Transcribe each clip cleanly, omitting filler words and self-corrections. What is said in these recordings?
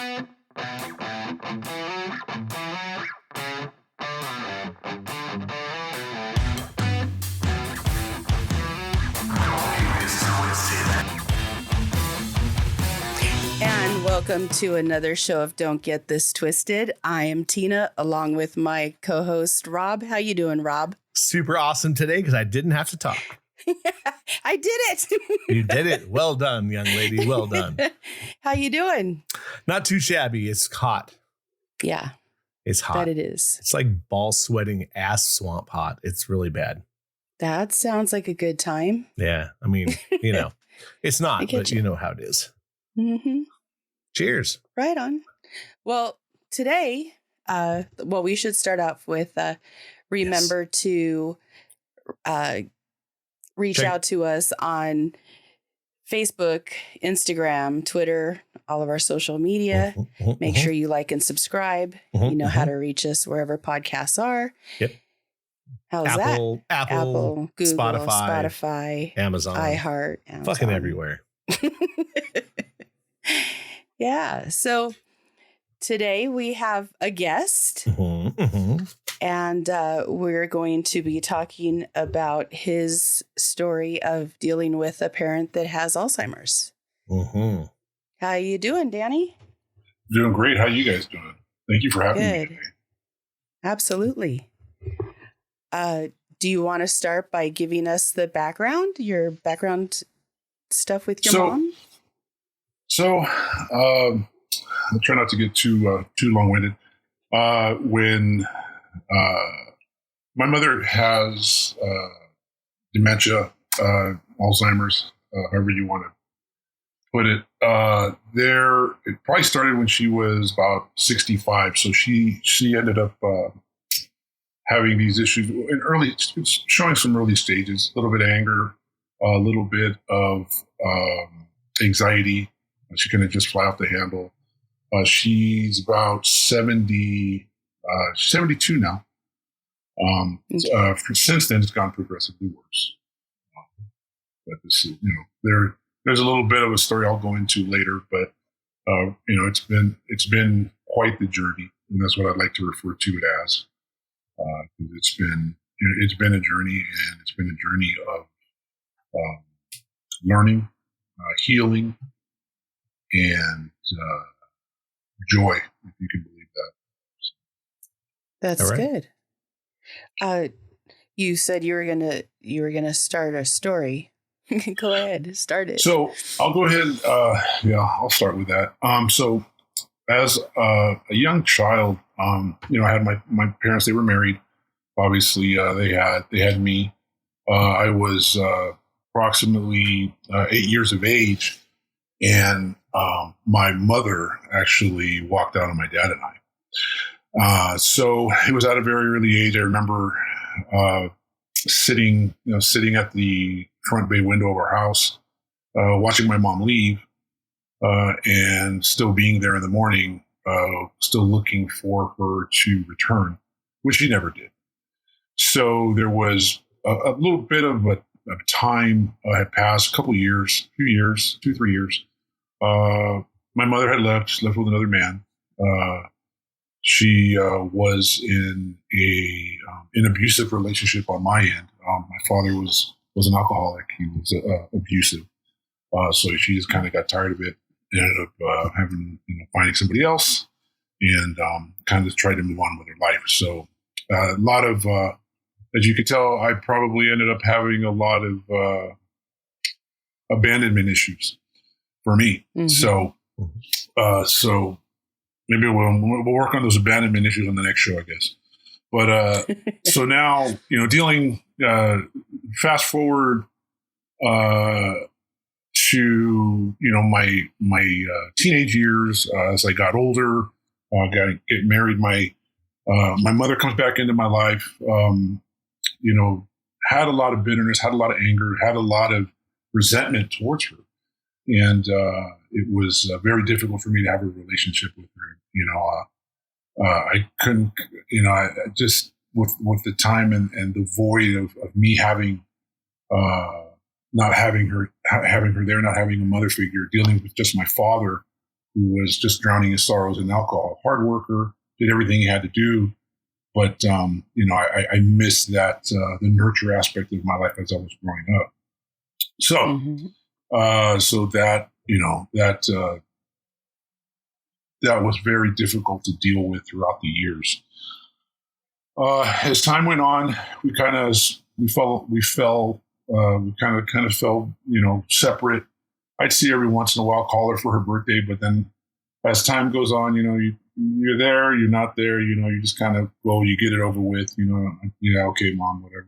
And welcome to another show of Don't Get This Twisted. I am Tina, along with my co-host Rob. How you doing, Rob? Super awesome today because I didn't have to talk. I did it. You did it. Well done, young lady. Well done. How you doing? Not too shabby. It's hot. Yeah. It's hot. That it is. It's like ball sweating ass swamp hot. It's really bad. That sounds like a good time. Yeah. I mean, it's not, but you know how it is. Mm-hmm. Cheers. Right on. Well, today, we should start off with remember to reach out to us on Facebook, Instagram, Twitter, all of our social media. Make sure you like and subscribe. You know how to reach us wherever podcasts are. Yep. How's Apple, Google, Spotify, Amazon, iHeart, Amazon. Fucking everywhere. Yeah. So today we have a guest. And we're going to be talking about his story of dealing with a parent that has Alzheimer's. How you doing, Danny? Doing great. How you guys doing? Thank you for having me today. Absolutely. Do you want to start by giving us the background, your background stuff with your mom? So, I'll try not to get too long-winded. When my mother has dementia, Alzheimer's, however you want to put it. It probably started when she was about 65. So she ended up having these issues showing some early stages, a little bit of anger, a little bit of anxiety. She couldn't just fly off the handle. She's about 70. She's 72 now. Since then, it's gone progressively worse. But this is, there's a little bit of a story I'll go into later. But it's been quite the journey, and that's what I'd like to refer to it as. It's been a journey, and it's been a journey of learning, healing, and joy, if you can believe that. That's right. Good. You said you were gonna start a story. Go ahead, start it. So I'll go ahead. I'll start with that. So as a young child, I had my parents. They were married. Obviously, they had me. I was approximately 8 years of age, and my mother actually walked out on my dad and I. So it was at a very early age. I remember sitting at the front bay window of our house, watching my mom leave, and still being there in the morning, still looking for her to return, which she never did. So there was a little bit of a time had passed, a couple years, 2, 3 years. My mother had left with another man. She was in an abusive relationship on my end. My father was an alcoholic. He was abusive. So she just kind of got tired of it, ended up finding somebody else, and kind of tried to move on with her life. So a lot of, as you could tell, I probably ended up having a lot of abandonment issues for me. So maybe we'll work on those abandonment issues on the next show, I guess. But so now, dealing, fast forward to, my teenage years, as I got older, get married. My mother comes back into my life, had a lot of bitterness, had a lot of anger, had a lot of resentment towards her. And it was very difficult for me to have a relationship with her. I couldn't, I just with the time and the void of me having, not having her there, not having a mother figure, dealing with just my father, who was just drowning his sorrows in alcohol. Hard worker, did everything he had to do. But, I missed that, the nurture aspect of my life as I was growing up. So, so that, that was very difficult to deal with throughout the years. As time went on, we kind of fell, separate. I'd see her every once in a while, call her for her birthday, but then as time goes on, you're there, you're not there, you just kind of go, you get it over with, okay, mom, whatever,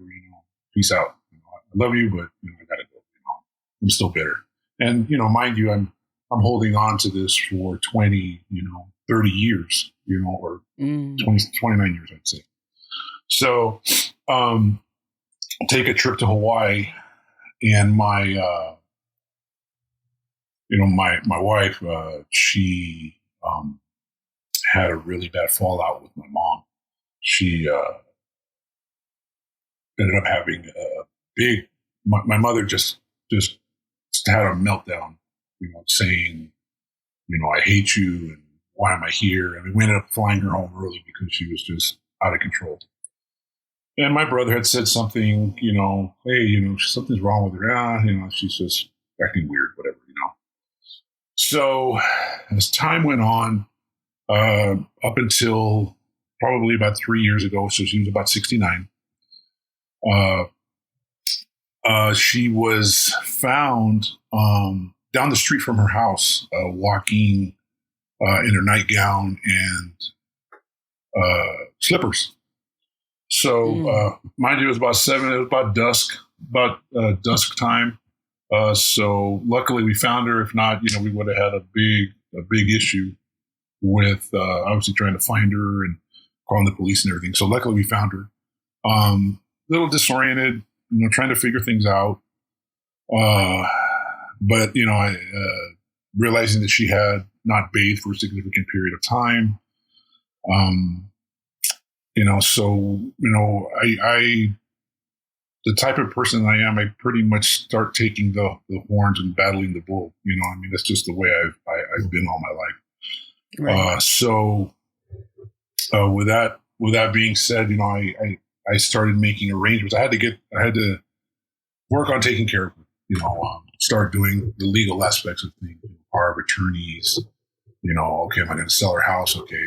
peace out. I love you, but I gotta go. I'm still bitter. And, mind you, I'm holding on to this for 20, 30 years, or 20, 29 years, I'd say. So, take a trip to Hawaii, and my wife, she had a really bad fallout with my mom. She ended up having a big. My mother just had a meltdown, saying, I hate you, and why am I here? And we ended up flying her home early because she was just out of control. And my brother had said something, hey, something's wrong with her. She's just acting weird, whatever, So as time went on, up until probably about 3 years ago, so she was about 69, she was found down the street from her house, walking in her nightgown and slippers. So, mind you, it was about dusk time. So luckily we found her. If not, we would have had a big issue with, obviously trying to find her and calling the police and everything. So luckily we found her, a little disoriented, trying to figure things out. But, I, realizing that she had not bathed for a significant period of time. I the type of person I am, I pretty much start taking the horns and battling the bull. That's just the way I've been all my life. Right. With that being said, I started making arrangements. I had to work on taking care of her, start doing the legal aspects of things, power of attorneys, okay, am I going to sell her house? Okay,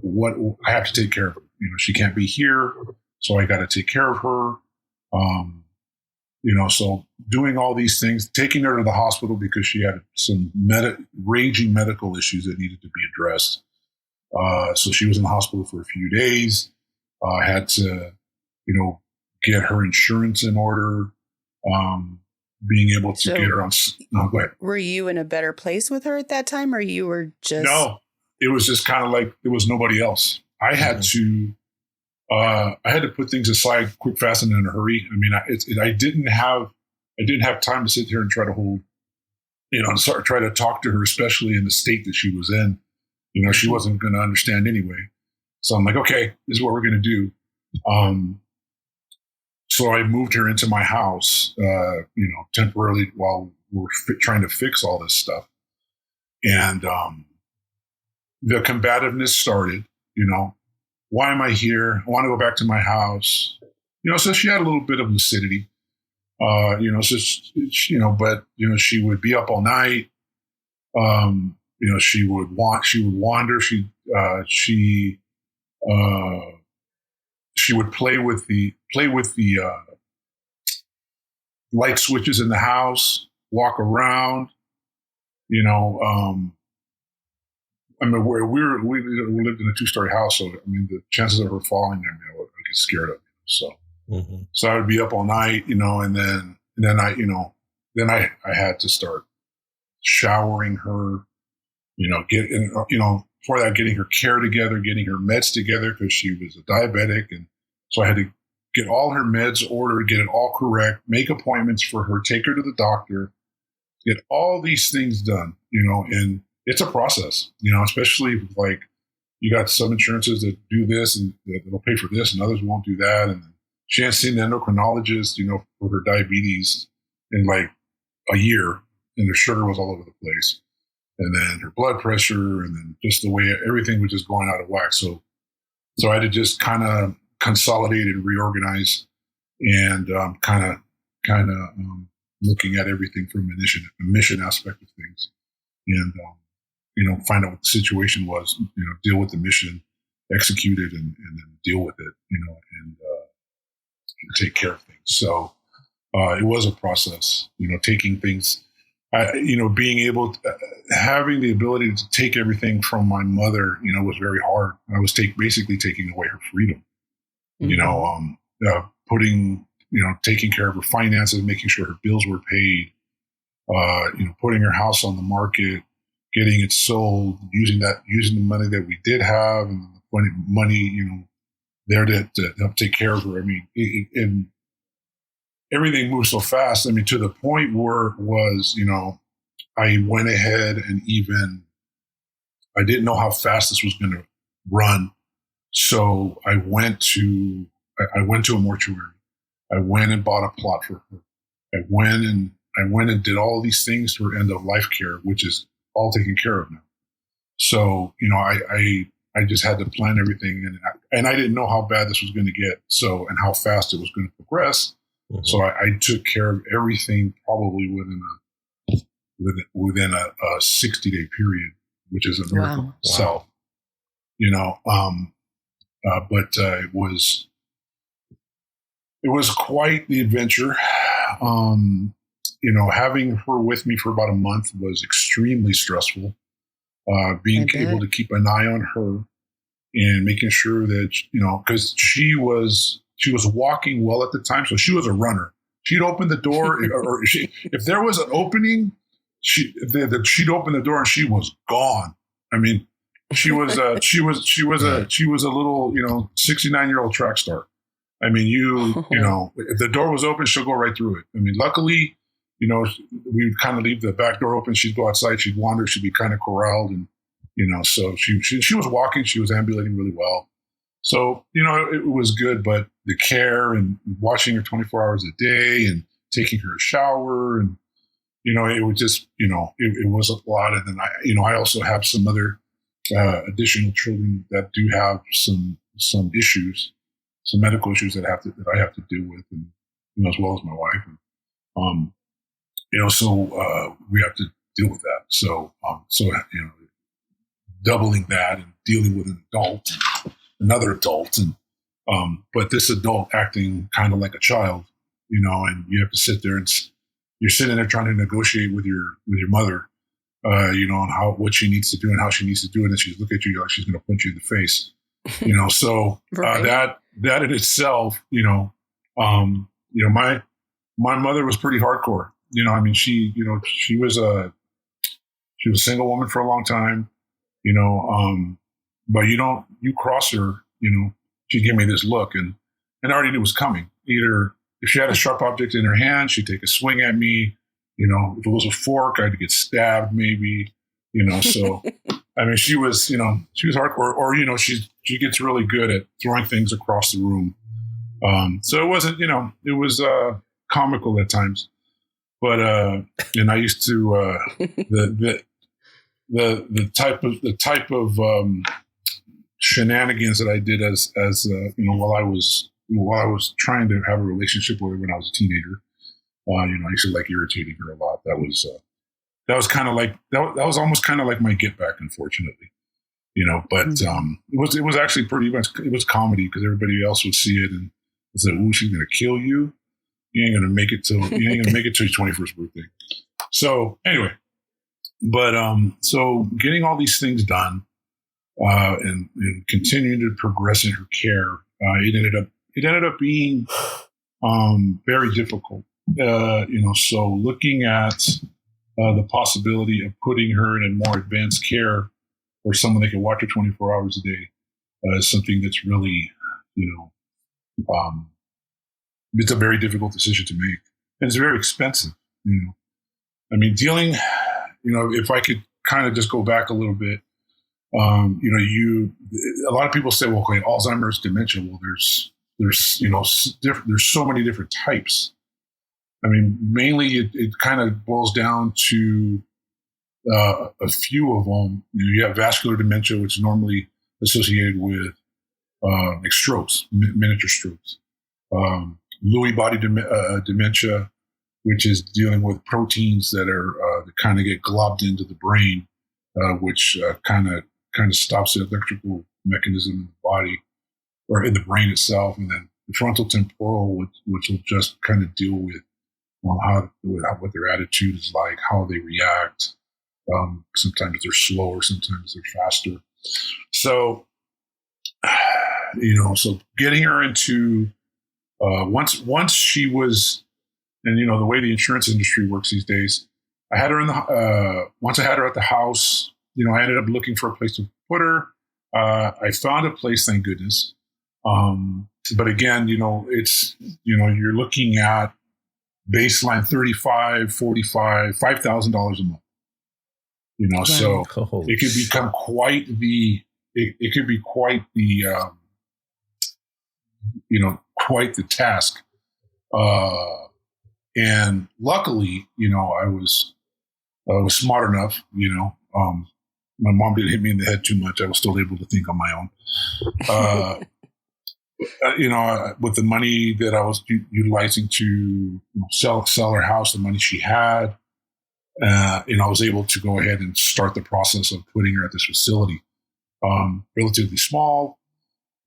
what I have to take care of her. She can't be here, so I got to take care of her. So doing all these things, taking her to the hospital because she had some raging medical issues that needed to be addressed. So she was in the hospital for a few days. I had to, get her insurance in order. Being able to get her on. No, go ahead. Were you in a better place with her at that time, or you were just? No, it was just kind of like there was nobody else. I had to put things aside quick, fast, and in a hurry. I didn't have time to sit here and try to hold, try to talk to her, especially in the state that she was in. She wasn't going to understand anyway. So I'm like, okay, this is what we're going to do. So I moved her into my house, temporarily while we're trying to fix all this stuff. And the combativeness started, why am I here? I want to go back to my house. So she had a little bit of lucidity, but she would be up all night. She would wander. She would play with the light switches in the house, walk around, we lived in a 2-story house. So, the chances of her falling, I would get scared of, so, so I would be up all night, and then I had to start showering her, for that, getting her care together, getting her meds together, because she was a diabetic. And so I had to get all her meds ordered, get it all correct, make appointments for her, take her to the doctor, get all these things done, and it's a process, especially like you got some insurances that do this and they'll pay for this and others won't do that. And she hadn't seen an endocrinologist, for her diabetes in like a year, and her sugar was all over the place. and then her blood pressure, and then just the way everything was just going out of whack. So I had to just kind of consolidate and reorganize, and kind of looking at everything from a mission aspect of things, and find out what the situation was, deal with the mission, execute it, and then deal with it, and take care of things. So it was a process, taking things, being able to, having the ability to take everything from my mother, was very hard. I was basically taking away her freedom, putting, taking care of her finances, making sure her bills were paid, putting her house on the market, getting it sold, using the money that we did have, and the money, there to help take care of her. I mean, and everything moved so fast. I mean, to the point where it was, I went ahead and I didn't know how fast this was going to run. So I went to a mortuary. I went and bought a plot for her. I went and did all these things for end of life care, which is all taken care of now. So, I just had to plan everything, and I didn't know how bad this was going to get. So, and how fast it was going to progress. Mm-hmm. So I took care of everything probably within a 60-day period, which is a miracle. Wow. So, but it was quite the adventure. Having her with me for about a month was extremely stressful. Being able to keep an eye on her and making sure that, because she was walking well at the time. So she was a runner. She'd open the door if there was an opening, she'd open the door and she was gone. I mean, she was a little, 69-year-old track star. I mean, if the door was open, she'll go right through it. I mean, luckily, we would kind of leave the back door open. She'd go outside. She'd wander. She'd be kind of corralled, and so she was walking. She was ambulating really well. So it was good. But the care and watching her 24 hours a day and taking her a shower, and it would just it was a lot. And then I also have some other additional children that do have some issues, some medical issues that I have to deal with, and as well as my wife. And, so we have to deal with that. So, doubling that and dealing with an adult, another adult, and but this adult acting kind of like a child, and you have to sit there and you're sitting there trying to negotiate with your mother, on what she needs to do and how she needs to do it, and she's looking at you like she's going to punch you in the face, So right. that in itself, my mother was pretty hardcore. She was a single woman for a long time, but you cross her, she'd give me this look, and I already knew it was coming. Either if she had a sharp object in her hand, she'd take a swing at me. If it was a fork, I'd get stabbed maybe, so, I mean, she was hardcore, or, she gets really good at throwing things across the room. So it wasn't, it was comical at times. But and I used to the type of shenanigans that I did as while I was trying to have a relationship with her when I was a teenager. I used to like irritating her a lot. That was kind of like that was almost kind of like my get back, unfortunately. But it was actually pretty much, it was comedy because everybody else would see it and say, "Ooh, she's gonna kill you. You ain't gonna make it till your 21st birthday." So anyway, but so getting all these things done and continuing to progress in her care, it ended up being very difficult. So looking at the possibility of putting her in a more advanced care or someone that can watch her 24 hours a day is something that's really, it's a very difficult decision to make, and it's very expensive. I mean, dealing, if I could kind of just go back a little bit, a lot of people say, well, okay, Alzheimer's, dementia. Well, there's so many different types. I mean, mainly it kind of boils down to a few of them. You have vascular dementia, which is normally associated with like strokes, miniature strokes. Lewy body dementia, which is dealing with proteins that are that kind of get globbed into the brain, which kind of stops the electrical mechanism in the body or in the brain itself. And then the frontal temporal, which will just kind of deal with what their attitude is like, how they react. Sometimes they're slower, sometimes they're faster. So, so getting her into once she was, and the way the insurance industry works these days, I had her once I had her at the house. I ended up looking for a place to put her. I found a place, thank goodness. But again, it's you're looking at baseline $35, $45, $5,000 a month. Wow. So it could become quite the quite the task. And luckily, I was smart enough. My mom didn't hit me in the head too much. I was still able to think on my own. With the money that I was utilizing to sell her house, the money she had, I was able to go ahead and start the process of putting her at this facility. Relatively small,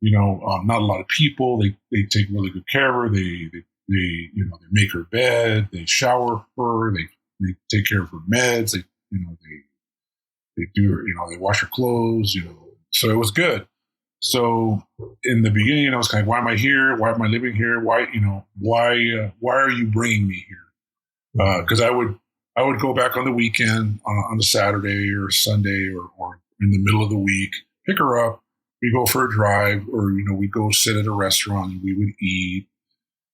not a lot of people. They take really good care of her. They make her bed. They shower her. They take care of her meds. They do her. They wash her clothes. So it was good. So in the beginning, I was kind of, why am I here? Why am I living here? Why are you bringing me here? Because I would go back on the weekend on a Saturday or Sunday or in the middle of the week, pick her up. We go for a drive, or we go sit at a restaurant and we would eat.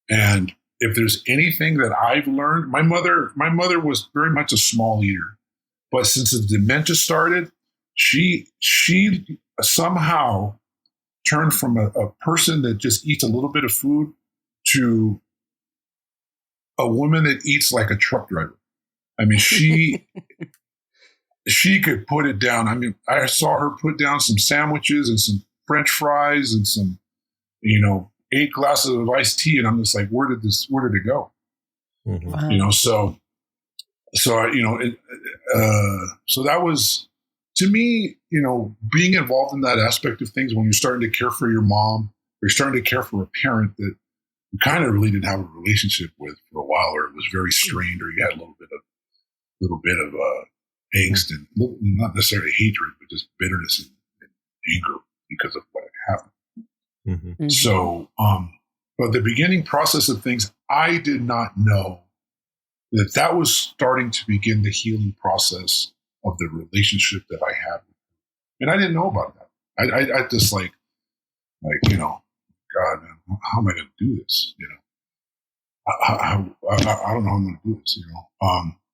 And if there's anything that I've learned, my mother was very much a small eater, but since the dementia started, she somehow turned from a person that just eats a little bit of food to a woman that eats like a truck driver. I mean, she could put it down. I mean, I saw her put down some sandwiches and some French fries and some, 8 glasses of iced tea. And I'm just like, where did it go? Mm-hmm. Wow. So that was, to me, being involved in that aspect of things when you're starting to care for your mom, or you're starting to care for a parent that you kind of really didn't have a relationship with for a while, or it was very strained, or you had a little bit of angst and not necessarily hatred, but just bitterness and anger because of what had happened. Mm-hmm. Mm-hmm. So, but the beginning process of things, I did not know that was starting to begin the healing process of the relationship that I had with her. And I didn't know about that. I just like, God, man, how am I going to do this? I don't know how I'm going to do this,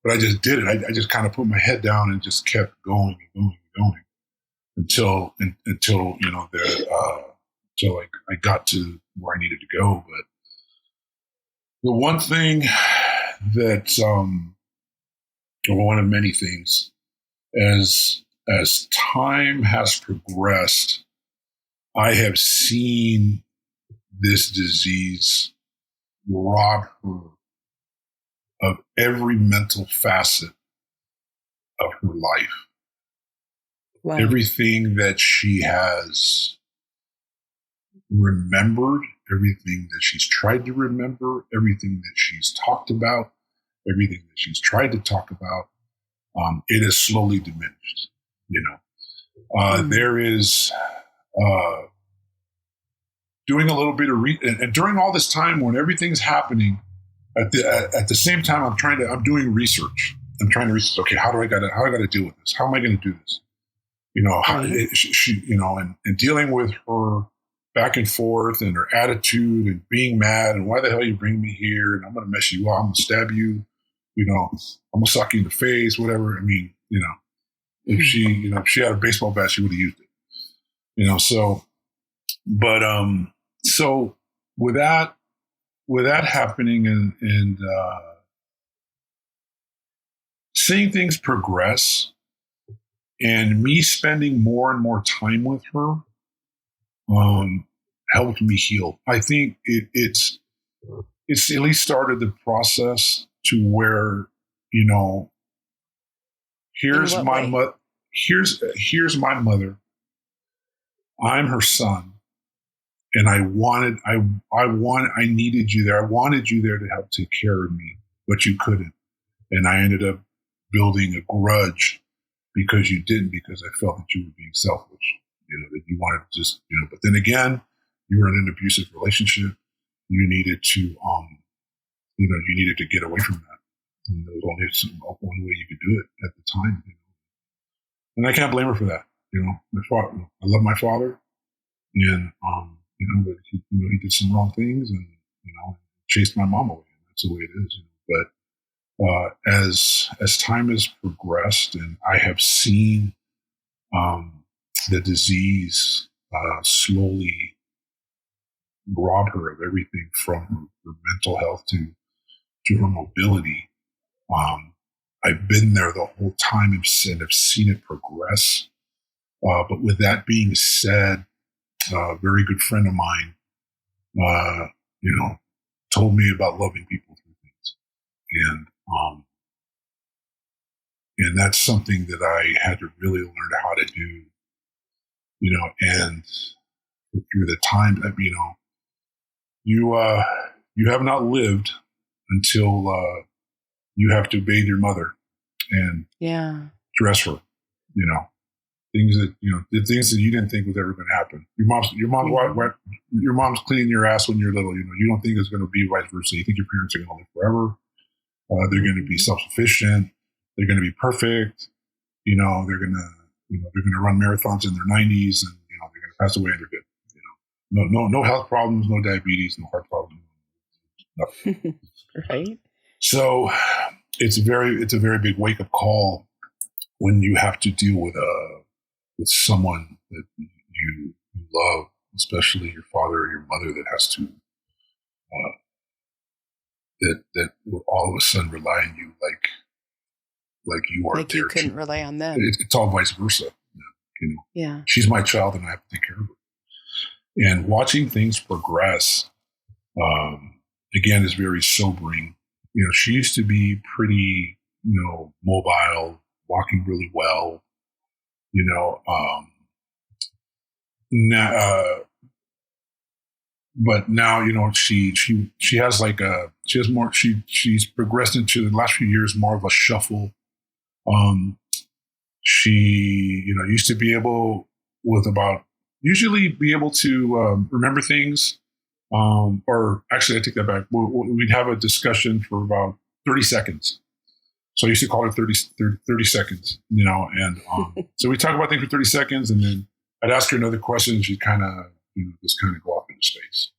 but I just did it. I just kind of put my head down and just kept going and going and going until I got to where I needed to go. But the one thing that, or one of many things, as time has progressed, I have seen this disease rob her of every mental facet of her life. Wow. Everything that she has remembered, everything that she's tried to remember, everything that she's talked about, everything that she's tried to talk about, it is slowly diminished. There is doing a little bit of and during all this time when everything's happening, at the same time, I'm doing research. I'm trying to research. Okay, how do I gotta deal with this? How am I going to do this? And dealing with her back and forth and her attitude and being mad and why the hell you bring me here and I'm going to mess you up. I'm going to stab you. I'm going to sock you in the face, whatever. I mean, if she had a baseball bat, she would have used it, so, but, so with that happening and seeing things progress, And me spending more and more time with her helped me heal. I think it's at least started the process to where, here's my mother. Here's my mother. I'm her son, and I needed you there. I wanted you there to help take care of me, but you couldn't, and I ended up building a grudge because you didn't, because I felt that you were being selfish, that you wanted to just, but then again, you were in an abusive relationship. You needed to, you needed to get away from that. And there was only one way you could do it at the time. And I can't blame her for that. I love my father, and, but he did some wrong things, and, chased my mom away. And that's the way it is. But as time has progressed, and I have seen the disease slowly rob her of everything from her mental health to her mobility. I've been there the whole time and have seen it progress. But with that being said, a very good friend of mine, told me about loving people through things. And that's something that I had to really learn how to do, and through the time that, you have not lived until you have to bathe your mother and dress her, things that, the things that you didn't think was ever going to happen. Your mom's cleaning your ass when you're little, you don't think it's going to be vice versa. You think your parents are going to live forever. They're going to be self-sufficient. They're going to be perfect. They're going to run marathons in their 90s, and, they're going to pass away and they're good. No health problems, no diabetes, no heart problems, nothing. Right. So it's a very big wake up call when you have to deal with someone that you love, especially your father or your mother, that has to that will all of a sudden rely on you like you are. Like you couldn't rely on them. It's all vice versa. Yeah. She's my child, and I have to take care of her. And watching things progress, again, is very sobering. She used to be pretty, mobile, walking really well. But now, she has she's progressed into the last few years more of a shuffle. She, used to be able usually be able to remember things. Or actually, I take that back. We'd have a discussion for about 30 seconds. So I used to call her 30 seconds, and so we talk about things for 30 seconds, and then I'd ask her another question, and she'd kind of, just kind of go off into space.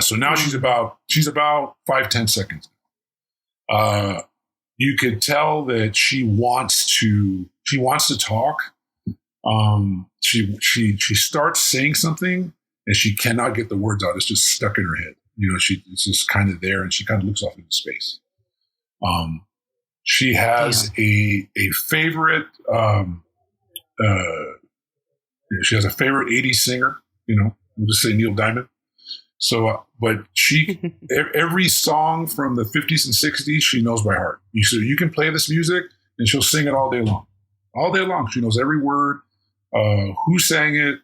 So now she's about 5-10 seconds. You could tell that she wants to talk. She starts saying something, and she cannot get the words out. It's just stuck in her head. It's just kind of there, and she kind of looks off into space. She has a favorite. She has a favorite 80s singer. We'll just say Neil Diamond. So, but she every song from the 50s and 60s she knows by heart. You can play this music, and she'll sing it all day long. All day long, she knows every word. Who sang it?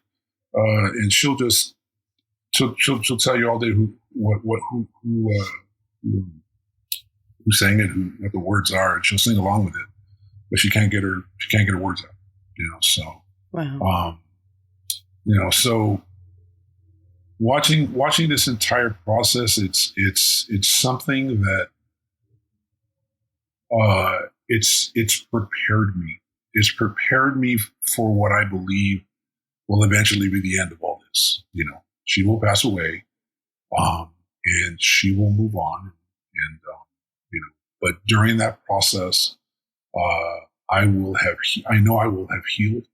And she'll tell you all day who sang it, what the words are, and she'll sing along with it, but she can't get her words out. So wow. So watching this entire process, it's something that it's prepared me. It's prepared me for what I believe will eventually be the end of all this. She will pass away, and she will move on, and but during that process, I know I will have healed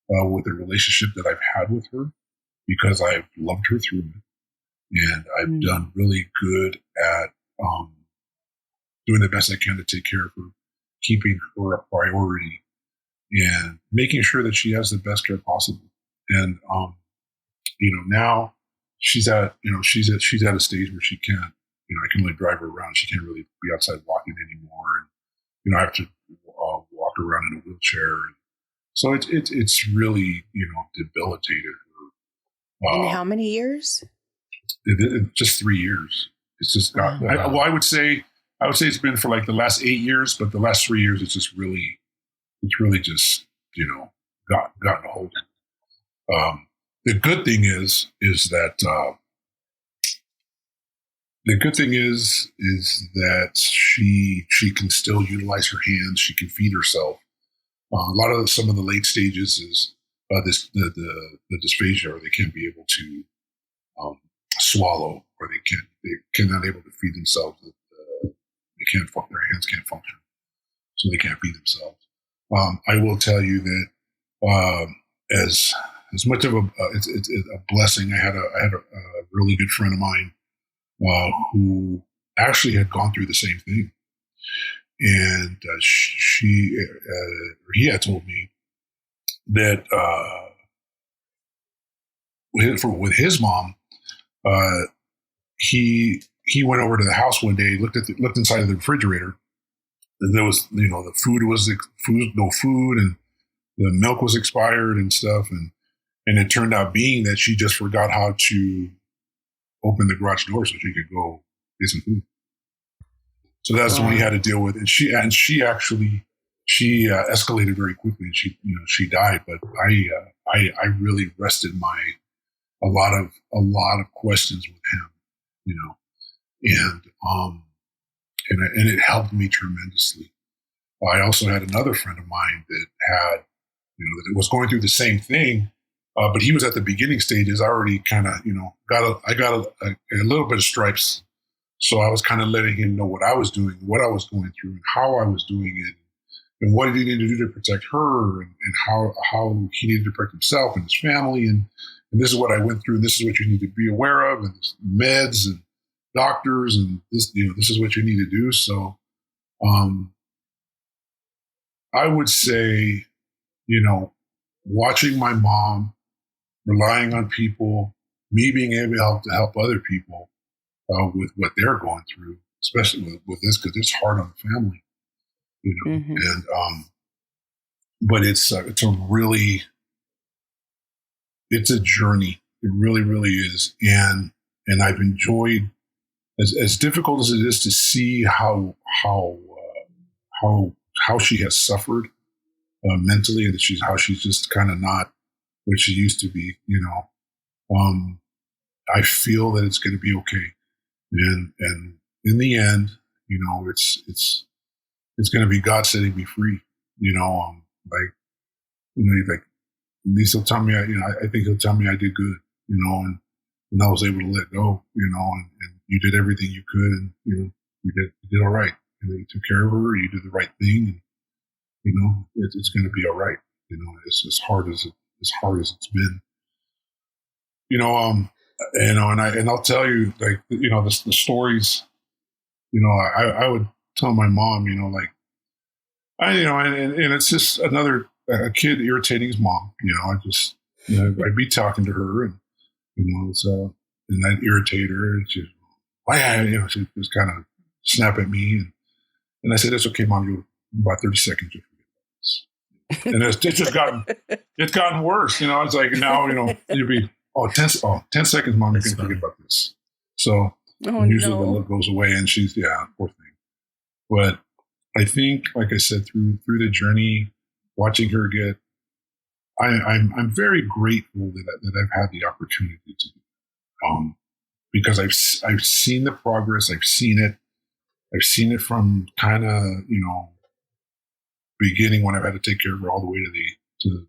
with the relationship that I've had with her, because I've loved her through it, and I've done really good at doing the best I can to take care of her, keeping her a priority, and making sure that she has the best care possible. And, now she's at a stage where she can't, I can only drive her around. She can't really be outside walking anymore. And, I have to walk around in a wheelchair. So it's really, debilitated her. In how many years? Just 3 years. It's just got, wow. I would say it's been for like the last 8 years, but the last 3 years, it's really just, gotten a hold of it. The good thing is that she can still utilize her hands. She can feed herself. Some of the late stages is the dysphagia, or they can't be able to swallow, or they cannot able to feed themselves. Their hands can't function, so they can't feed themselves. I will tell you that as much of it's a blessing. I had a really good friend of mine who actually had gone through the same thing, and he had told me that with his mom, he went over to the house one day, looked inside of the refrigerator, and there was no food, and the milk was expired and stuff, and it turned out being that she just forgot how to open the garage door so she could go get some food. So that's what he had to deal with, and she escalated very quickly, and she died. But I really rested a lot of questions with him, and it helped me tremendously. I also had another friend of mine that had, that was going through the same thing, but he was at the beginning stages. I already kind of, I got a little bit of stripes. So I was kind of letting him know what I was doing, what I was going through, and how I was doing it, and what he needed to do to protect her, and how he needed to protect himself and his family. And this is what I went through, and this is what you need to be aware of, and meds and doctors, and this, this is what you need to do. So I would say, watching my mom, relying on people, me being able to help other people with what they're going through, especially with this, because it's hard on the family, Mm-hmm. and but it's a journey. It really, really is, and I've enjoyed, as difficult as it is to see how she has suffered mentally, and how she's just kind of not what she used to be. I feel that it's going to be okay, and in the end, it's going to be God setting me free. Like at least he'll tell me, I think he'll tell me I did good, and I was able to let go, and you did everything you could, and you did all right. You took care of her, you did the right thing, and it's going to be all right. It's as hard as it's been. And I'll tell you, like, the stories. I would tell my mom, and it's just another kid irritating his mom. I'd be talking to her, and and that irritate her, and she just kind of snap at me, and I said, "It's okay, Mom. You about 30 seconds." And it's just gotten worse. It's like now, you'd be 10 seconds, Mom, you can forget about this. So usually the look goes away, and she's, poor thing. But I think, like I said, through the journey, watching her get, I'm very grateful that I've had the opportunity to do, because I've seen the progress. I've seen it from kind of, beginning, when I've had to take care of her, all the way to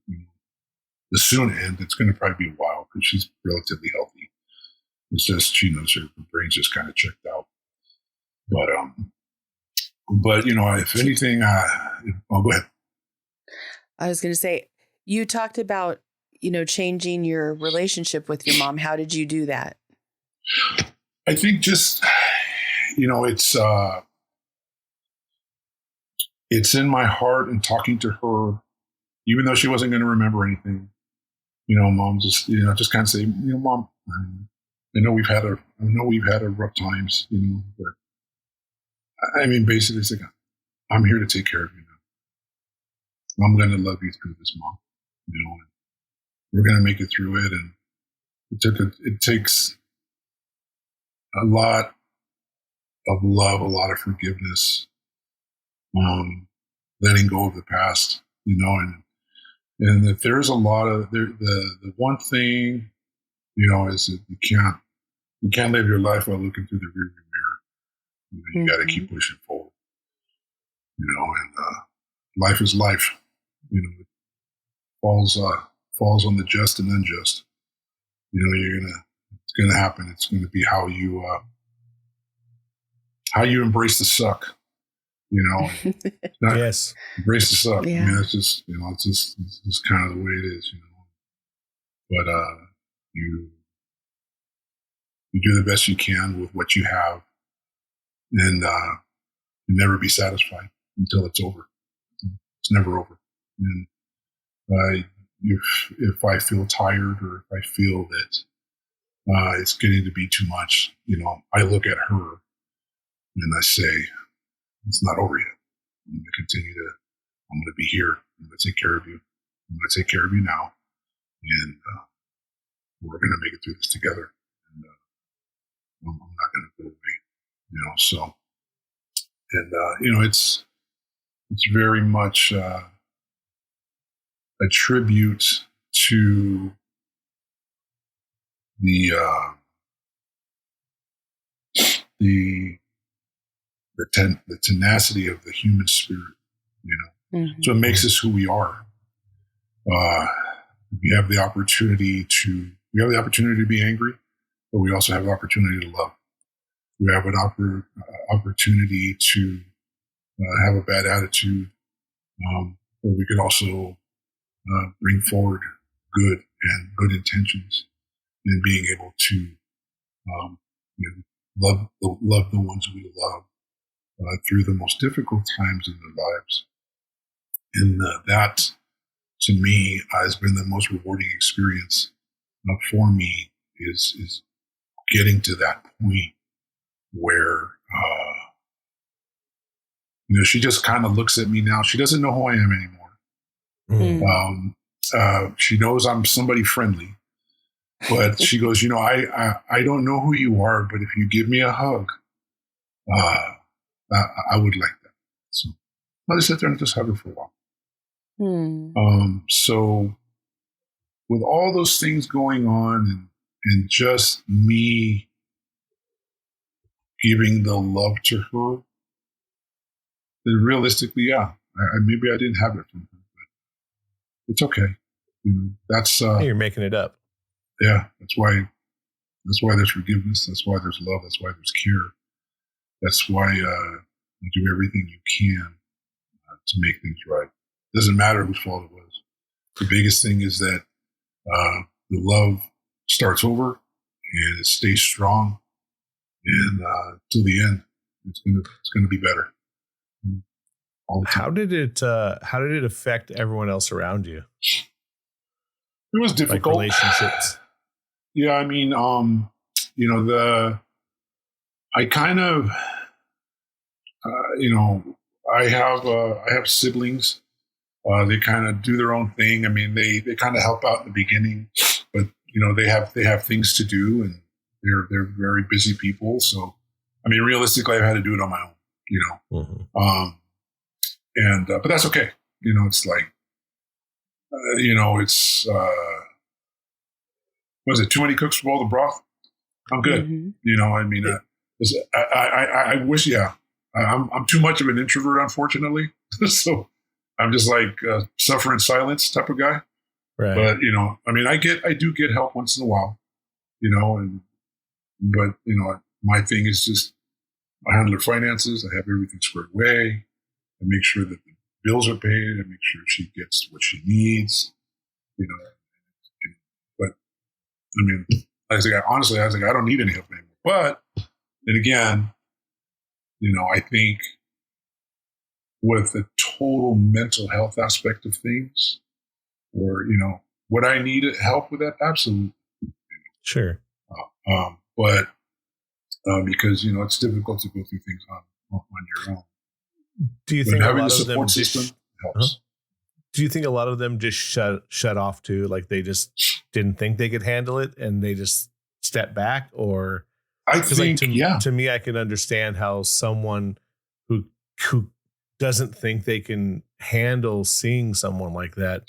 the soon end. It's going to probably be a while because she's relatively healthy. It's just, her brain's just kind of checked out. But if anything, go ahead. I was going to say, you talked about, changing your relationship with your mom. How did you do that? I think just, it's in my heart, and talking to her even though she wasn't going to remember anything, mom just, just kind of say, mom, I know we've had a rough times, but I mean, basically it's like, I'm here to take care of you now. I'm going to love you through this, mom, and we're going to make it through it. And it takes a lot of love, a lot of forgiveness, letting go of the past, and if there's a lot of the one thing, is that you can't live your life while looking through the rearview mirror. You got to keep pushing forward, and life is life. It falls on the just and unjust. It's gonna happen. It's gonna be how you embrace the suck. Yes, embrace the suck. Yeah. I mean, it's just kind of the way it is. But you do the best you can with what you have, and you never be satisfied until it's over. It's never over. And if I feel tired, or if I feel that it's getting to be too much, I look at her and I say, it's not over yet. I'm going to be here. I'm going to take care of you. I'm going to take care of you now. And we're going to make it through this together. And I'm not going to go away, so. And, it's very much a tribute to the tenacity of the human spirit, So it makes us who we are. We have the opportunity to be angry, but we also have the opportunity to love. We have an opportunity to have a bad attitude, but we could also bring forward good intentions, and being able to love the ones we love through the most difficult times in their lives. And that, to me, has been the most rewarding experience for me, is getting to that point where, she just kind of looks at me now. She doesn't know who I am anymore. She knows I'm somebody friendly, but she goes, I don't know who you are, but if you give me a hug, I would like that. So I'll just sit there and just hug her for a while. So with all those things going on, and just me giving the love to her, then realistically, yeah, maybe I didn't have it from her, but it's okay. That's you're making it up. Yeah, that's why there's forgiveness. That's why there's love. That's why there's care. That's why you do everything you can to make things right. It doesn't matter whose fault it was. The biggest thing is that the love starts over and it stays strong, and till the end, it's gonna be better. How did it affect everyone else around you? It was difficult. Like relationships. Yeah, I mean, I kind of, I have siblings. They kind of do their own thing. I mean, they kind of help out in the beginning, but they have things to do, and they're very busy people. So, I mean, realistically, I've had to do it on my own. But that's okay. It's like, it's was it too many cooks for all the broth? I'm good. I mean, I wish, I'm too much of an introvert, unfortunately. So I'm just like suffer in silence type of guy. Right. But, I mean, I do get help once in a while, but my thing is just I handle her finances. I have everything squared away. I make sure that the bills are paid. I make sure she gets what she needs, But I mean, honestly, I don't need any help anymore. But then again, I think with the total mental health aspect of things, or, would I need help with that? Absolutely. Sure. But because, it's difficult to go through things on your own. Do you but think having a lot the of them support system helps? Do you think a lot of them just shut off too? Like they just didn't think they could handle it and they just stepped back? Or I think, to me, I can understand how someone who doesn't think they can handle seeing someone like that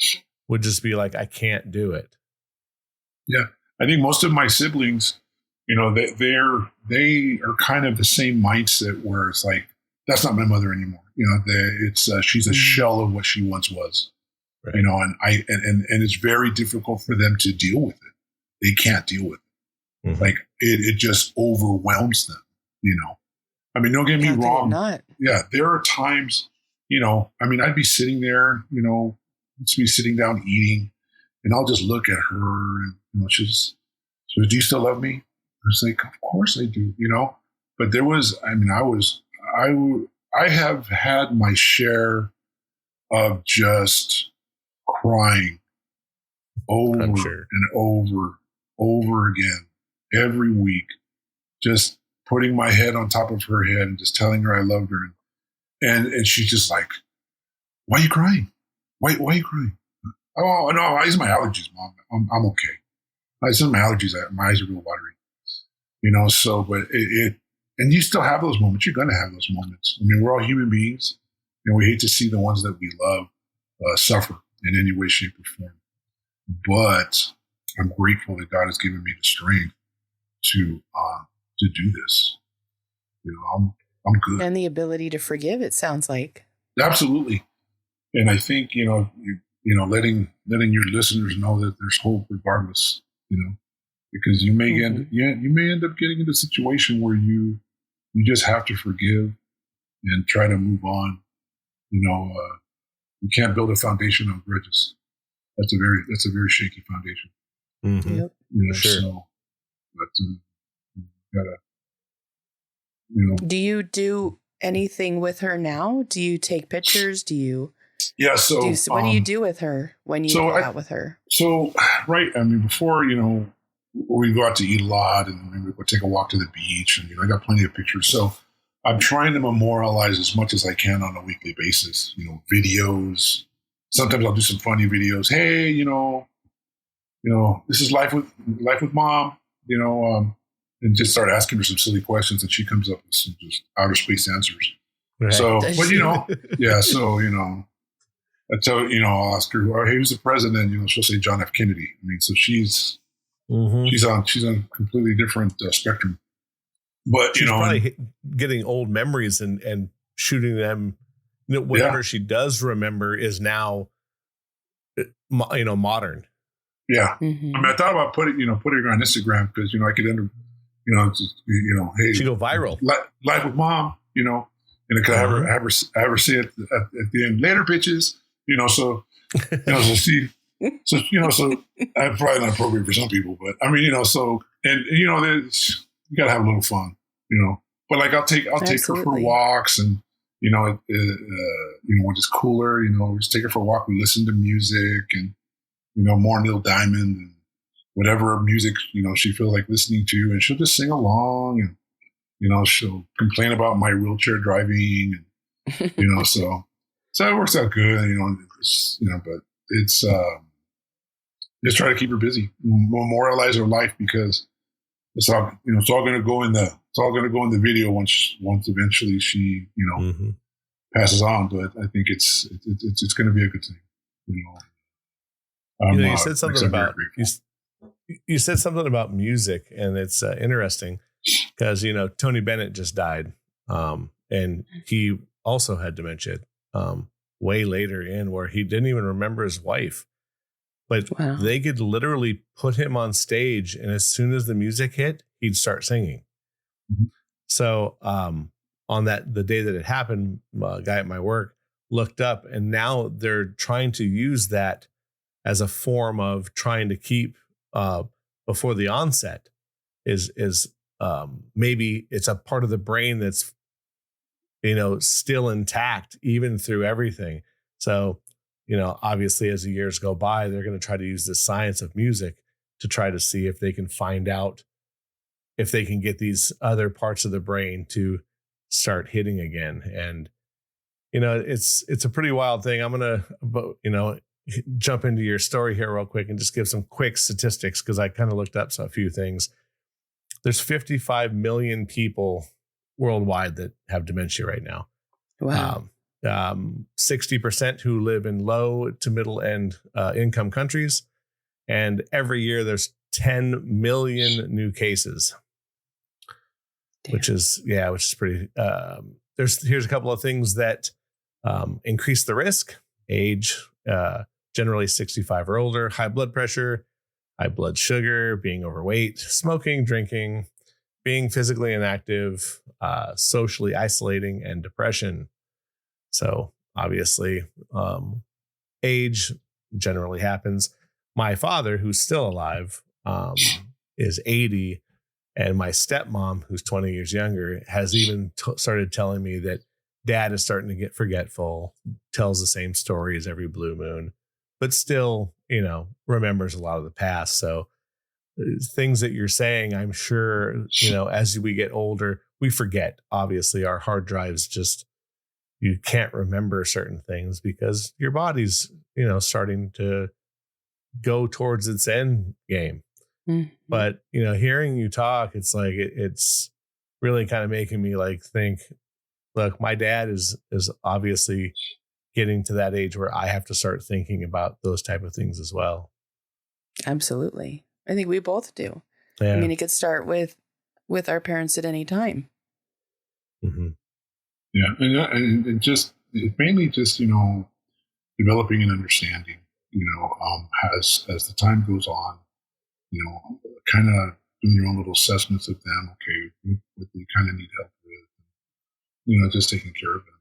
would just be like, I can't do it. Yeah. I think most of my siblings, they are kind of the same mindset where it's like, that's not my mother anymore. She's a shell of what she once was. Right. And it's very difficult for them to deal with it. They can't deal with it. Mm-hmm. Like it just overwhelms them, I mean, don't get me wrong. Yeah. There are times, I'd be sitting there, be sitting down eating, and I'll just look at her and, she says, do you still love me? I was like, of course I do, but there was, I have had my share of just crying over and over again every week, just putting my head on top of her head and just telling her I loved her. And she's just like, why are you crying? Why are you crying? Oh, no, it's my allergies, Mom. I'm okay. It's just my allergies. My eyes are real watery. So, but and you still have those moments. You're going to have those moments. I mean, we're all human beings, and we hate to see the ones that we love suffer in any way, shape, or form. But I'm grateful that God has given me the strength to do this. I'm good. And the ability to forgive, it sounds like. Absolutely. And I think, letting your listeners know that there's hope regardless, because you may end up getting into a situation where you just have to forgive and try to move on. You can't build a foundation on grudges. That's a very shaky foundation. Mm-hmm. Yep. Sure. So, but gotta, Do you do anything with her now? Do you take pictures? Yeah. So what do you do with her when you go out with her? So, right. I mean, before, we go out to eat a lot and maybe we'll take a walk to the beach and, I got plenty of pictures. So I'm trying to memorialize as much as I can on a weekly basis, videos. Sometimes I'll do some funny videos. Hey, this is life with Mom, and just start asking her some silly questions and she comes up with some just outer space answers. Right. So, but yeah. So, I'll ask her, hey, who's the president? She'll say John F. Kennedy. I mean, so she's on a completely different spectrum. But she's probably getting old memories and shooting them. Whatever she does remember is now, modern. Yeah. Mm-hmm. I mean, I thought about putting her on Instagram because I could end up, hey, she go viral. Life with Mom, and I could have her say it at the end. Later, bitches. So I'm probably not appropriate for some people, but I mean, so, and, you gotta have a little fun, but like I'll take her for walks and, when it's cooler, just take her for a walk. We listen to music and, more Neil Diamond and whatever music, she feels like listening to, and she'll just sing along and, she'll complain about my wheelchair driving and, so it works out good, but it's, just try to keep her busy, memorialize her life because it's all going to go in the video once eventually she, passes on. But I think it's going to be a good thing. You said something about you said something about music, and it's interesting because Tony Bennett just died, and he also had dementia way later in where he didn't even remember his wife. But they could literally put him on stage, and as soon as the music hit, he'd start singing. Mm-hmm. So on the day that it happened, a guy at my work looked up, and now they're trying to use that as a form of trying to keep before the onset is maybe it's a part of the brain that's still intact even through everything. So obviously as the years go by, they're going to try to use the science of music to try to see if they can find out if they can get these other parts of the brain to start hitting again. And, it's a pretty wild thing. I'm going to, jump into your story here real quick and just give some quick statistics, because I kind of looked up a few things. There's 55 million people worldwide that have dementia right now. Wow. 60% who live in low to middle end income countries. And every year there's 10 million new cases, which is pretty, here's a couple of things that increase the risk: age, generally 65 or older, high blood pressure, high blood sugar, being overweight, smoking, drinking, being physically inactive, socially isolating, and depression. So obviously, age generally happens. My father, who's still alive, is 80. And my stepmom, who's 20 years younger, has even started telling me that dad is starting to get forgetful, tells the same stories every blue moon, but still, remembers a lot of the past. So things that you're saying, I'm sure, as we get older, we forget. Obviously, our hard drives you can't remember certain things because your body's, starting to go towards its end game. Mm-hmm. But, hearing you talk, it's like, it's really kind of making me think, look, my dad is obviously getting to that age where I have to start thinking about those type of things as well. Absolutely. I think we both do. Yeah. I mean, it could start with our parents at any time. Mm-hmm. Yeah. And just mainly just, developing an understanding, as the time goes on, kind of doing your own little assessments of them. Okay, what they kind of need help with, just taking care of them,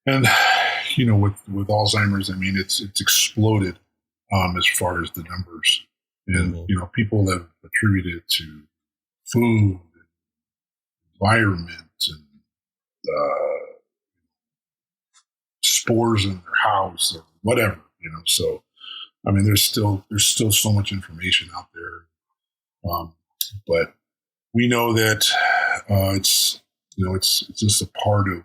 and with Alzheimer's, I mean, it's exploded as far as the numbers, and mm-hmm. People have attributed it to food, environment, and spores in their house or whatever, So, I mean, there's still so much information out there, but we know that it's just a part of.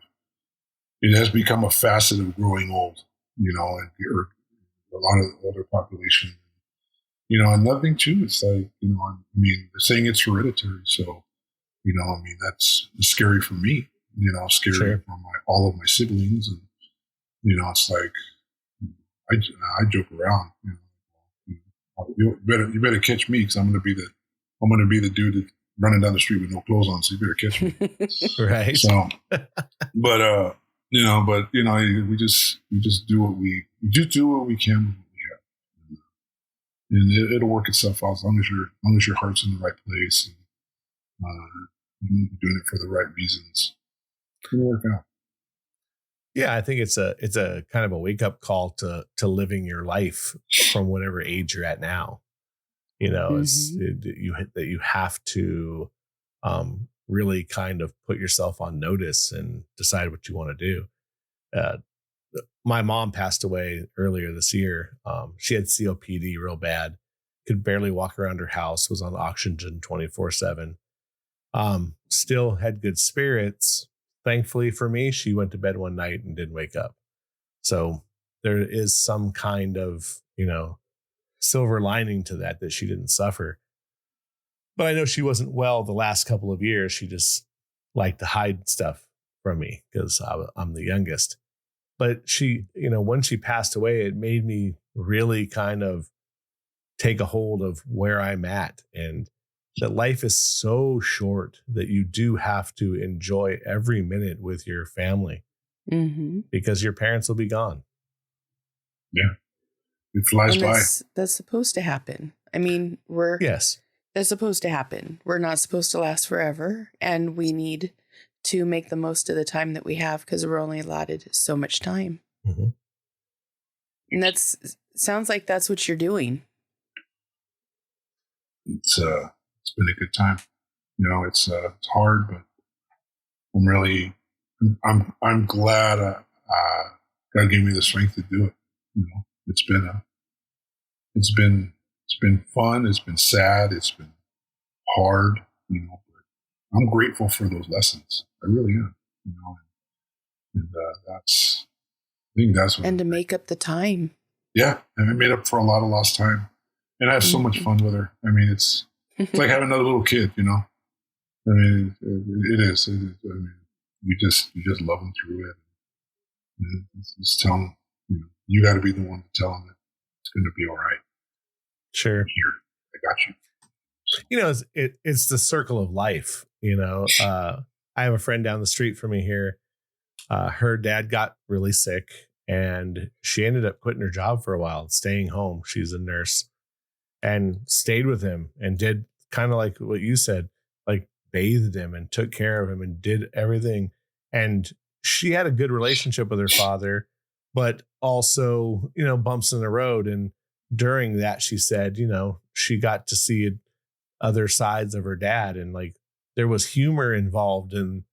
It has become a facet of growing old, and or a lot of the older population. Another thing too, it's like, I mean, they're saying it's hereditary, so I mean, that's scary for me. Scary sure. for all of my siblings, and it's like I joke around. You better catch me, because I'm going to be the dude that running down the street with no clothes on. So you better catch me. Right. So, but we just do what we do what we can with what we have, and it'll work itself out as long as your heart's in the right place, and you're doing it for the right reasons. It'll work out. Yeah, I think it's a kind of a wake up call to living your life from whatever age you're at now. Mm-hmm. You have to really kind of put yourself on notice and decide what you want to do. My mom passed away earlier this year. She had COPD real bad, could barely walk around her house, was on oxygen 24/7. Still had good spirits. Thankfully for me, she went to bed one night and didn't wake up. So there is some kind of, silver lining to that she didn't suffer. But I know she wasn't well the last couple of years. She just liked to hide stuff from me because I'm the youngest. But she, when she passed away, it made me really kind of take a hold of where I'm at, and that life is so short that you do have to enjoy every minute with your family, mm-hmm. because your parents will be gone. Yeah. It flies by. That's supposed to happen. I mean, yes, that's supposed to happen. We're not supposed to last forever, and we need to make the most of the time that we have, because we're only allotted so much time. Mm-hmm. And sounds like that's what you're doing. It's been a good time. It's hard, but I'm glad God gave me the strength to do it. It's been fun. It's been sad. It's been hard. But I'm grateful for those lessons. I really am. And I think that's what. And to make up the time. Yeah, and I made up for a lot of lost time, and I have so much fun with her. I mean, it's like having another little kid. I mean, it is. I mean, you just love them through it. Just tell them, you got to be the one to tell them that it's going to be all right. Sure. I'm here, I got you. It's the circle of life. I have a friend down the street from me here. Her dad got really sick, and she ended up quitting her job for a while, staying home. She's a nurse, and stayed with him and did kind of like what you said, like bathed him and took care of him and did everything. And she had a good relationship with her father, but also, bumps in the road. And during that, she said, she got to see other sides of her dad. And like, there was humor involved in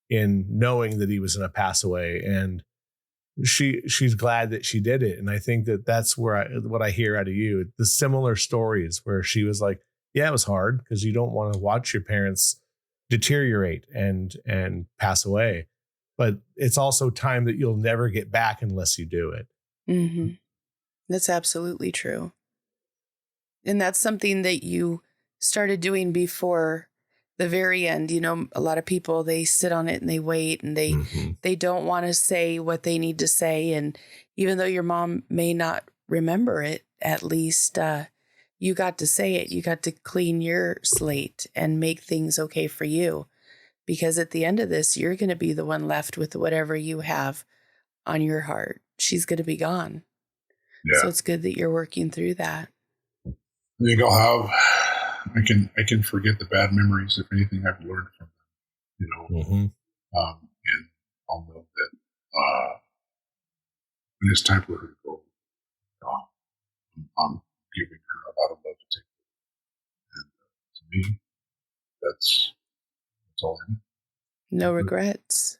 knowing that he was going to pass away. And she's glad that she did it. And I think that that's what I hear out of you, the similar stories where she was like, yeah, it was hard because you don't want to watch your parents deteriorate and pass away. But it's also time that you'll never get back unless you do it. Mm-hmm. That's absolutely true. And that's something that you started doing before the very end. A lot of people, they sit on it and they wait, and they don't want to say what they need to say. And even though your mom may not remember it, at least you got to say it. You got to clean your slate and make things okay for you. Because at the end of this, you're going to be the one left with whatever you have on your heart. She's going to be gone. Yeah. So it's good that you're working through that. I think I can forget the bad memories, if anything I've learned from them, and I'll know that when it's time for her to go, I'm giving her a lot of love to take. And to me, that's all I need. No regrets.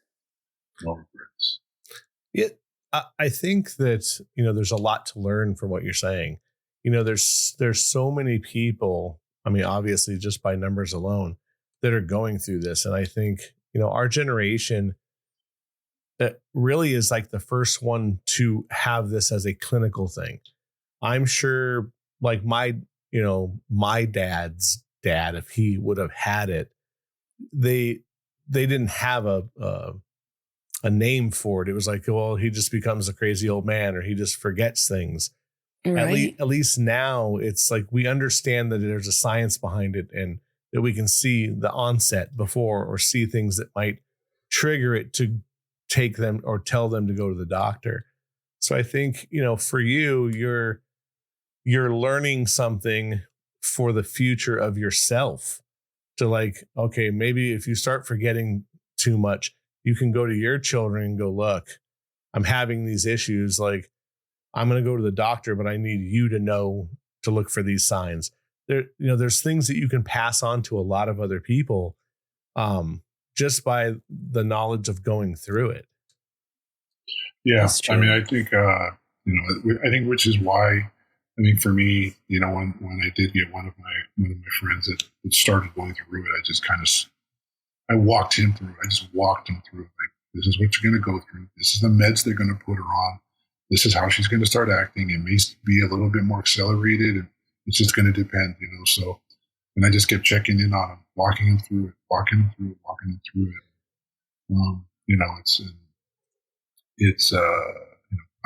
No regrets. Yeah, I think that, there's a lot to learn from what you're saying. There's so many people, I mean, obviously just by numbers alone, that are going through this. And I think, our generation that really is like the first one to have this as a clinical thing. I'm sure like my dad's dad, if he would have had it, they didn't have a name for it. It was like, well, he just becomes a crazy old man, or he just forgets things. Right. At least now it's like we understand that there's a science behind it, and that we can see the onset before, or see things that might trigger it to take them or tell them to go to the doctor. So I think, for you, you're learning something for the future of yourself, to like, okay, maybe if you start forgetting too much, you can go to your children and go, look, I'm having these issues. Like, I'm going to go to the doctor, but I need you to know to look for these signs. There's things that you can pass on to a lot of other people, just by the knowledge of going through it. Yeah. I mean, I think, I think, which is why, I think for me, when I did get one of my friends that started going through it, I just I walked him through it. I just walked him through it. Like, this is what you're going to go through. This is the meds they're going to put her on. This is how she's going to start acting. It may be a little bit more accelerated, and it's just going to depend, So, and I just kept checking in on him, walking him through it.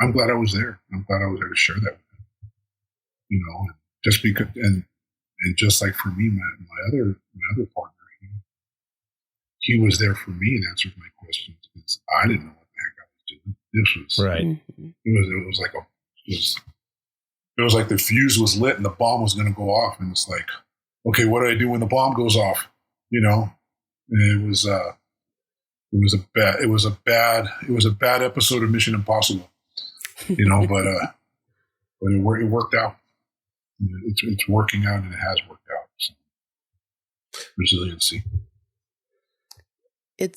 I'm glad I was there. I'm glad I was there to share that with him. Just because, and just like for me, my other partner, he was there for me and answered my questions, because I didn't know what the heck I was doing. This was right. It was like the fuse was lit and the bomb was going to go off, and it's like, okay, what do I do when the bomb goes off? And it was a bad episode of Mission Impossible, but it worked out. It's working out, and it has worked out. So. Resiliency. It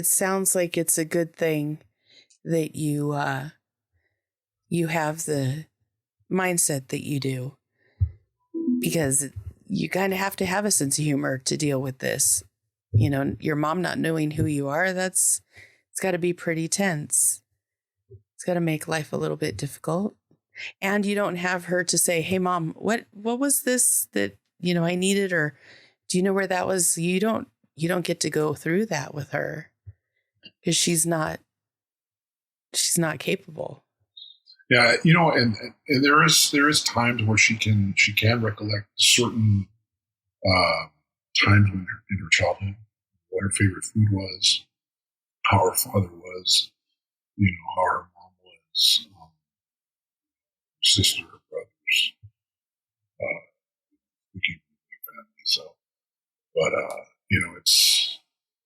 sounds like it's a good thing that you have the mindset that you do, because you kind of have to have a sense of humor to deal with this. You know, your mom not knowing who you are, it's got to be pretty tense. It's got to make life a little bit difficult. And you don't have her to say, "Hey mom, what was this that, I needed, or do you know where that was?" You don't get to go through that with her, because she's not capable. Yeah, and there is times where she can recollect certain times in her childhood, what her favorite food was, how her father was, how her mom was, sister, brothers, we keep family. So, but it's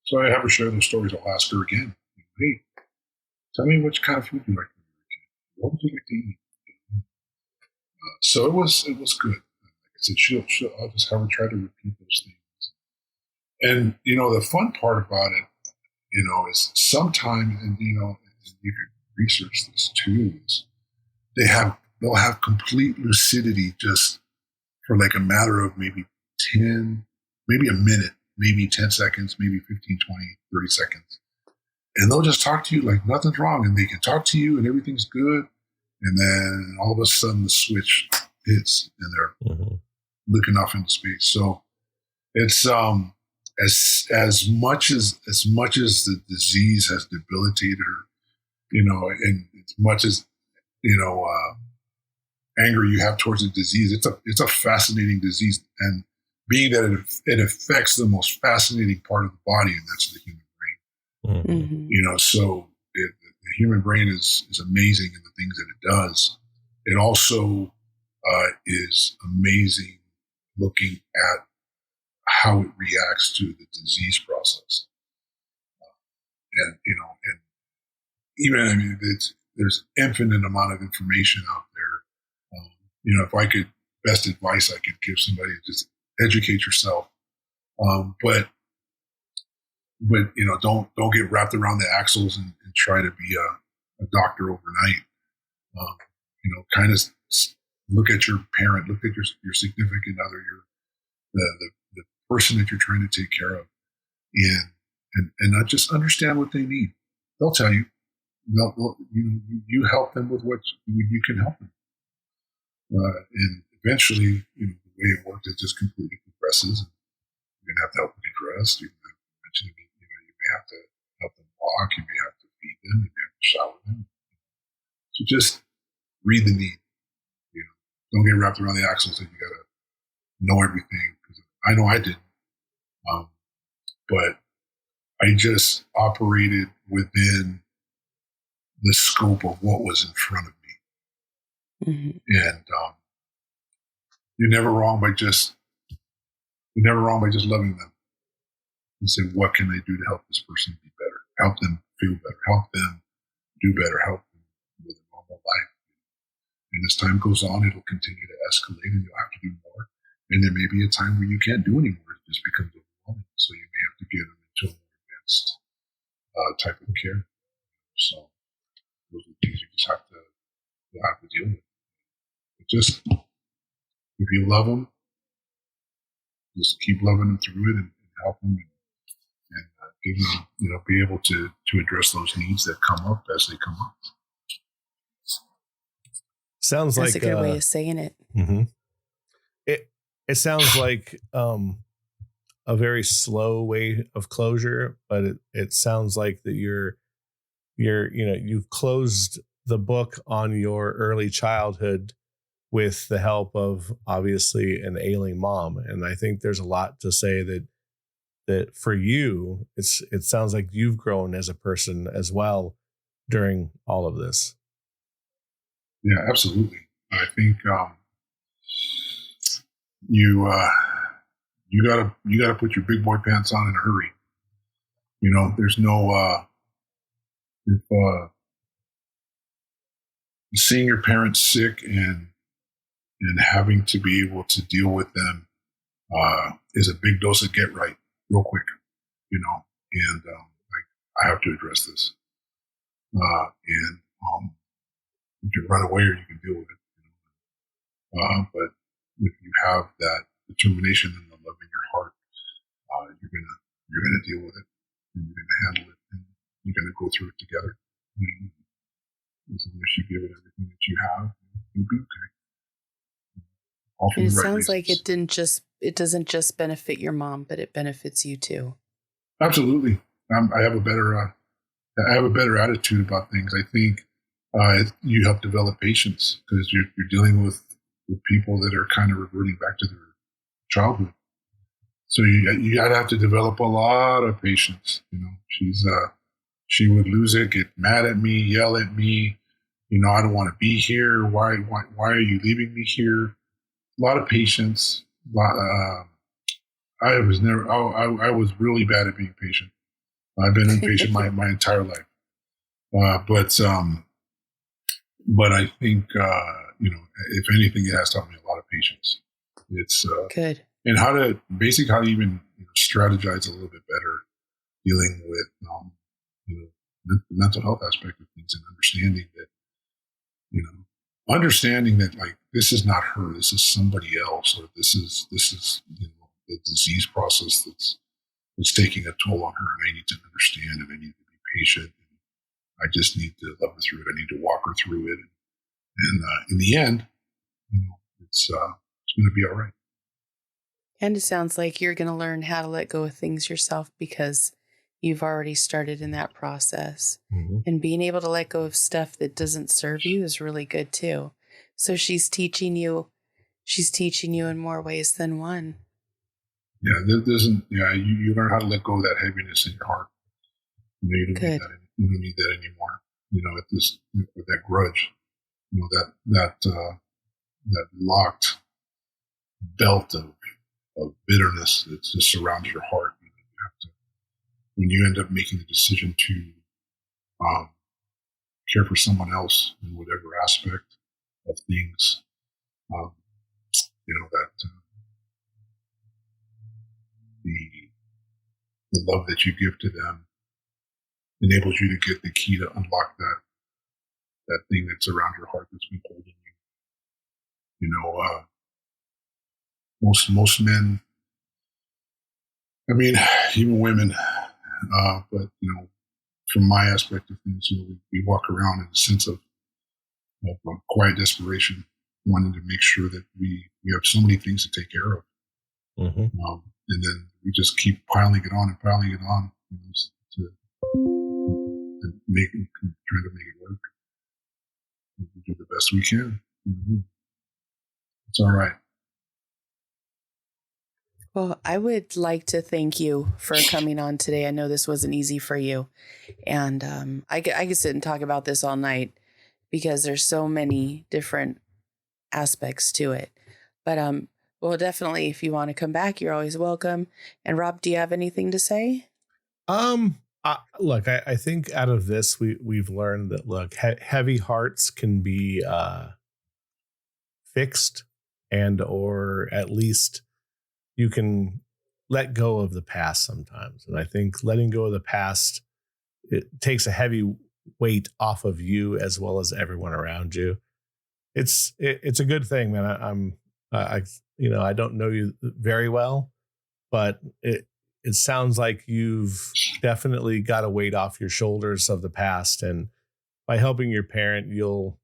so I have her share those stories. I'll ask her again. Hey, tell me which kind of food you like when you were a kid. What would you like to eat? So it was good. Like I said, I'll just have her try to repeat those things. And the fun part about it, is sometimes, and you can research this too, is they'll have complete lucidity just for like a matter of maybe 10, maybe a minute, maybe 10 seconds, maybe 15, 20, 30 seconds. And they'll just talk to you like nothing's wrong, and they can talk to you and everything's good. And then all of a sudden the switch hits and they're looking off into space. So it's as much as the disease has debilitated her, and as much as anger you have towards the disease, it's a fascinating disease, and being that it affects the most fascinating part of the body, and that's the human brain. Mm-hmm. So the human brain is amazing in the things that it does. It also is amazing looking at how it reacts to the disease process. And even, there's infinite amount of information out there. If I could, best advice I could give somebody, just educate yourself. But don't get wrapped around the axles and try to be a doctor overnight. Kind of look at your parent, look at your significant other, the person that you're trying to take care of, and not just understand what they need. They'll tell you. You help them with what you can help them, and eventually, the way it works, it just completely progresses. You're gonna have to help them get dressed. You may have to help them walk. You may have to feed them. You may have to shower them. So just read the need. Don't get wrapped around the axles that you gotta know everything. Because I know I didn't, but I just operated within the scope of what was in front of me. Mm-hmm. And you're never wrong by just loving them and say, what can I do to help this person be better? Help them feel better. Help them do better. Help them live a normal life. And as time goes on, it'll continue to escalate, and you'll have to do more. And there may be a time where you can't do any more. It just becomes overwhelming. So you may have to get them into a more advanced type of care. So those are things you just have to deal with. But just, if you love them, just keep loving them through it, and help them, and give them, be able to address those needs that come up as they come up. Sounds That's like a good way of saying it. Mm-hmm. It sounds like a very slow way of closure, but it sounds like that you've closed the book on your early childhood with the help of obviously an ailing mom. And I think there's a lot to say that for you, it sounds like you've grown as a person as well during all of this. Yeah, absolutely. I think you gotta put your big boy pants on in a hurry. There's no if seeing your parents sick and having to be able to deal with them is a big dose of get right real quick. And I have to address this. and you can run away or you can deal with it. But if you have that determination and the love in your heart, you're gonna deal with it, and you're gonna handle it, and you're gonna go through it together. As long as you give it everything that you have, you'll be okay. All for And it the right sounds like reasons. it doesn't just benefit your mom, but it benefits you too. Absolutely. I have a better attitude about things. I think you help develop patience because you're dealing with people that are kind of reverting back to their childhood. So you gotta have to develop a lot of patience. She would lose it, get mad at me, yell at me. I don't want to be here. Why are you leaving me here? A lot of patience. I was really bad at being patient. I've been impatient my entire life. But I think, if anything, it has taught me a lot of patience. It's Good. And how to even strategize a little bit better dealing with, the mental health aspect of things and understanding that like, this is not her, this is somebody else, or this is the disease process that's taking a toll on her. And I need to understand and I need to be patient. I just need to love her through it. I need to walk her through it. And in the end, it's going to be all right. And it sounds like you're going to learn how to let go of things yourself because you've already started in that process. Mm-hmm. And being able to let go of stuff that doesn't serve you is really good too. So she's teaching you in more ways than one. Yeah, you learn how to let go of that heaviness in your heart. You don't Good. need that anymore. That grudge, that locked belt of bitterness that just surrounds your heart. You have to, when you end up making the decision to care for someone else in whatever aspect of things, the love that you give to them enables you to get the key to unlock that thing that's around your heart that's been holding you. Most men, I mean, even women, but from my aspect of things, we walk around in a sense of quiet desperation, wanting to make sure that we have so many things to take care of. Mm-hmm. And then we just keep piling it on and piling it on trying to make it work. We do the best we can. Mm-hmm. It's all right. Well, I would like to thank you for coming on today. I know this wasn't easy for you. And I could sit and talk about this all night because there's so many different aspects to it. But well, definitely, if you want to come back, you're always welcome. And Rob, do you have anything to say? Look, I think out of this, we've learned that heavy hearts can be fixed, and or at least you can let go of the past sometimes. And I think letting go of the past, it takes a heavy weight off of you as well as everyone around you. It's a good thing, man. I don't know you very well, but it sounds like you've definitely got a weight off your shoulders of the past. And by helping your parent, you'll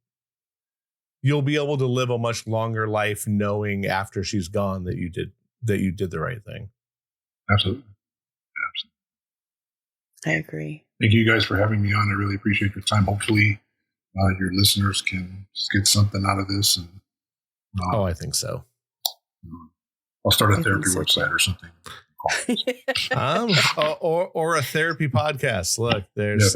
be able to live a much longer life knowing after she's gone that you did the right thing. Absolutely. I agree. Thank you guys for having me on. I really appreciate your time. Hopefully your listeners can get something out of this. And I think so. I'll start a therapy website or something. Or a therapy podcast. Look, there's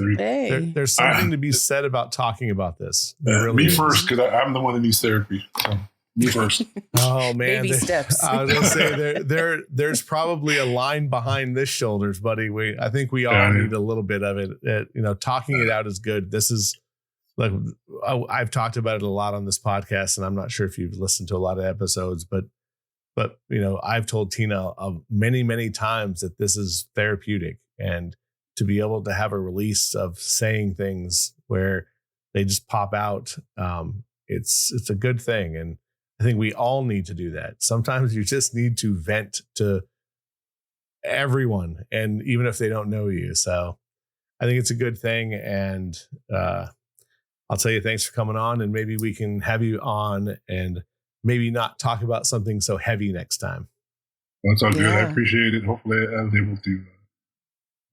something to be said about talking about this. Me first, because I'm the one that needs therapy. So me first. Oh man, baby steps. I was gonna say there's probably a line behind this shoulders, buddy. I think we all need a little bit of it. Talking it out is good. This is like I've talked about it a lot on this podcast, and I'm not sure if you've listened to a lot of episodes, but I've told Tina many, many times that this is therapeutic, and to be able to have a release of saying things where they just pop out. It's a good thing. And I think we all need to do that. Sometimes you just need to vent to everyone, and even if they don't know you. So I think it's a good thing. And I'll tell you, thanks for coming on, and maybe we can have you on and maybe not talk about something so heavy next time. That's all good. I appreciate it. Hopefully I was able to,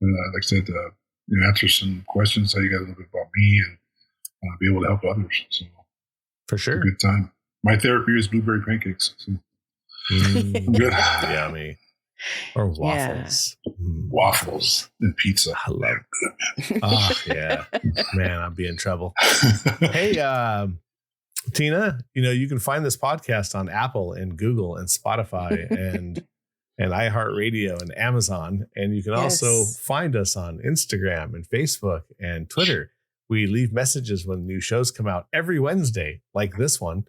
like I said, answer some questions, so you got a little bit about me, and be able to help others. So for sure. Good time. My therapy is blueberry pancakes. So. Good. Yummy. Or waffles. Yeah. Waffles and pizza. I love it. Oh, yeah. Man, I'll be in trouble. Hey, Tina, you can find this podcast on Apple and Google and Spotify and iHeartRadio and Amazon. And you can also find us on Instagram and Facebook and Twitter. We leave messages when new shows come out every Wednesday, like this one.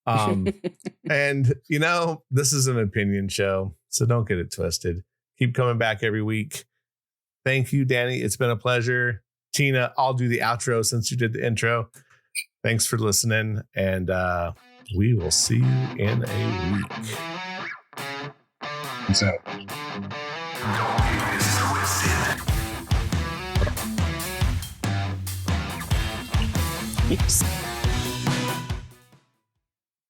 And this is an opinion show, so don't get it twisted. Keep coming back every week. Thank you, Danny. It's been a pleasure. Tina, I'll do the outro since you did the intro. Thanks for listening, and we will see you in a week. Peace out. Yes.